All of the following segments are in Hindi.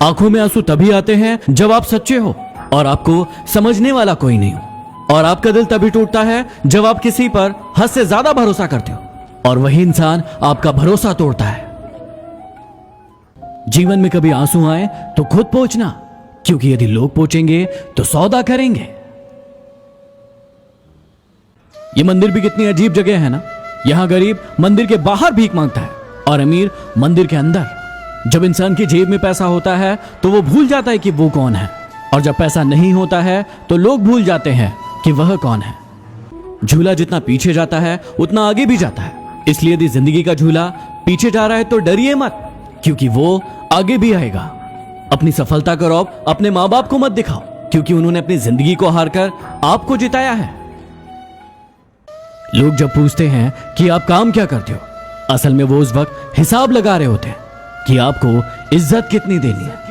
आंखों में आंसू तभी आते हैं जब आप सच्चे हो और आपको समझने वाला कोई नहीं हो। और आपका दिल तभी टूटता है जब आप किसी पर हद से ज्यादा भरोसा करते हो और वही इंसान आपका भरोसा तोड़ता है। जीवन में कभी आंसू आए तो खुद पोंछना, क्योंकि यदि लोग पोंछेंगे तो सौदा करेंगे। ये मंदिर भी कितनी अजीब जगह है ना। यहां गरीब मंदिर के बाहर भीख मांगता है और अमीर मंदिर के अंदर। जब इंसान की जेब में पैसा होता है तो वो भूल जाता है कि वो कौन है, और जब पैसा नहीं होता है तो लोग भूल जाते हैं कि वह कौन है। झूला जितना पीछे जाता है उतना आगे भी जाता है, इसलिए यदि जिंदगी का झूला पीछे जा रहा है तो डरिए मत, क्योंकि वो आगे भी आएगा। अपनी सफलता का रौब अपने माँ बाप को मत दिखाओ, क्योंकि उन्होंने अपनी जिंदगी को हारकर आपको जिताया है। लोग जब पूछते हैं कि आप काम क्या करते हो, असल में वो उस वक्त हिसाब लगा रहे होते हैं कि आपको इज्जत कितनी देनी है।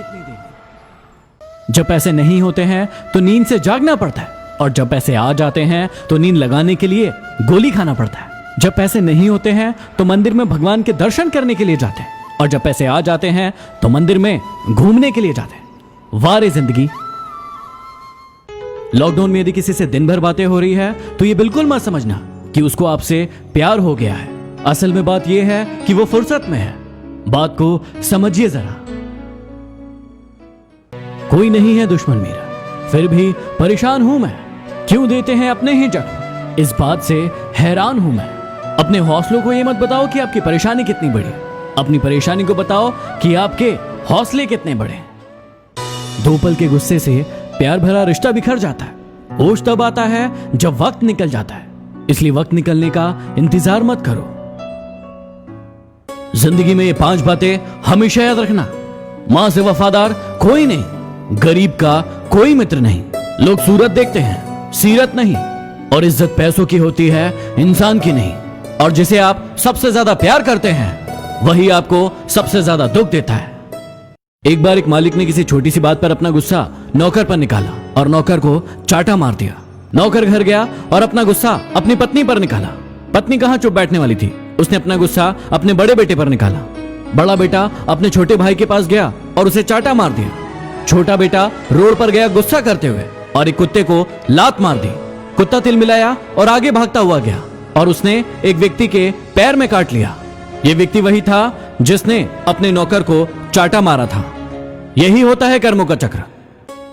जब पैसे नहीं होते हैं तो नींद से जागना पड़ता है, और जब पैसे आ जाते हैं तो नींद लगाने के लिए गोली खाना पड़ता है। जब पैसे नहीं होते हैं तो मंदिर में भगवान के दर्शन करने के लिए जाते हैं, और जब पैसे आ जाते हैं तो मंदिर में घूमने के लिए जाते हैं। वारे जिंदगी। लॉकडाउन में यदि किसी से दिन भर बातें हो रही है तो ये बिल्कुल मत समझना कि उसको आपसे प्यार हो गया है। असल में बात यह है कि वो फुर्सत में है। बात को समझिए जरा। कोई नहीं है दुश्मन मेरा, फिर भी परेशान हूं मैं। क्यों देते हैं अपने ही जख्म, इस बात से हैरान हूं मैं। अपने हौसलों को ये मत बताओ कि आपकी परेशानी कितनी बड़ी है, अपनी परेशानी को बताओ कि आपके हौसले कितने बड़े। दो पल के गुस्से से प्यार भरा रिश्ता बिखर जाता है। होश तब आता है जब वक्त निकल जाता है, इसलिए वक्त निकलने का इंतजार मत करो। जिंदगी में ये 5 बातें हमेशा याद रखना। मां से वफादार कोई नहीं, गरीब का कोई मित्र नहीं, लोग सूरत देखते हैं सीरत नहीं, और इज्जत पैसों की होती है इंसान की नहीं। और जिसे आप सबसे ज्यादा प्यार करते हैं वही आपको सबसे ज्यादा दुख देता है। एक बार एक मालिक ने किसी छोटी सी बात पर अपना गुस्सा नौकर पर निकाला और नौकर को चाटा मार दिया। नौकर घर गया और अपना गुस्सा अपनी पत्नी पर निकाला। पत्नी कहां चुप बैठने वाली थी, उसने अपना गुस्सा अपने बड़े बेटे पर निकाला। बड़ा बेटा अपने छोटे भाई के पास गया और उसे चाटा मार दिया। छोटा बेटा रोड पर गया गुस्सा करते हुए और एक कुत्ते को लात मार दी। कुत्ता तिलमिलाया और आगे भागता हुआ गया और उसने एक व्यक्ति के पैर में काट लिया। यह व्यक्ति वही था जिसने अपने नौकर को चाटा मारा था। यही होता है कर्मों का चक्र।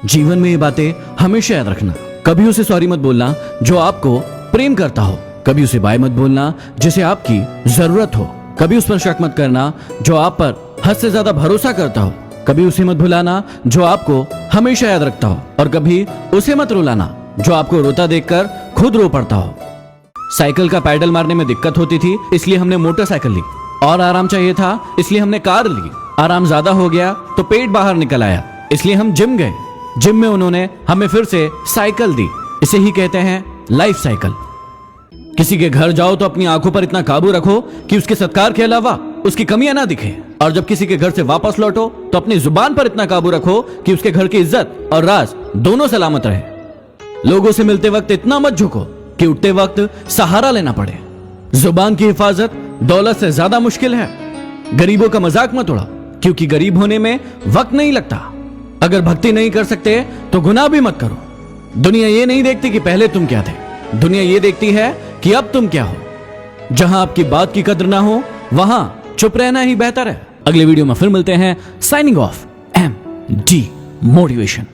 जीवन में ये बातें हमेशा याद रखना। कभी उसे सॉरी मत बोलना जो आपको प्रेम करता हो, कभी उसे बाय मत बोलना जिसे आपकी जरूरत हो, कभी उस पर शक मत करना जो आप पर हद से ज्यादा भरोसा करता हो, कभी उसे मत भुलाना जो आपको हमेशा याद रखता हो, और कभी उसे मत रुलाना जो आपको रोता देखकर खुद रो पड़ता हो। साइकिल का पैडल मारने में दिक्कत होती थी, इसलिए हमने मोटरसाइकिल ली, और आराम चाहिए था इसलिए हमने कार ली। आराम ज्यादा हो गया तो पेट बाहर निकल आया, इसलिए हम जिम गए। जिम में उन्होंने हमें फिर से साइकिल दी। इसे ही कहते हैं लाइफ साइकिल। किसी के घर जाओ तो अपनी आंखों पर इतना काबू रखो कि उसके सत्कार के अलावा उसकी कमियां ना दिखे, और जब किसी के घर से वापस लौटो तो अपनी जुबान पर इतना काबू रखो कि उसके घर की इज्जत और राज दोनों सलामत रहे। लोगों से मिलते वक्त इतना मत झुको कि उठते वक्त सहारा लेना पड़े। जुबान की हिफाजत दौलत से ज्यादा मुश्किल है। गरीबों का मजाक मत उड़ा, क्योंकि गरीब होने में वक्त नहीं लगता। अगर भक्ति नहीं कर सकते तो गुनाह भी मत करो। दुनिया ये नहीं देखती कि पहले तुम क्या थे, दुनिया ये देखती है कि अब तुम क्या हो। जहां आपकी बात की कद्र ना हो वहां चुप रहना ही बेहतर है। अगले वीडियो में फिर मिलते हैं। Signing off, MD motivation.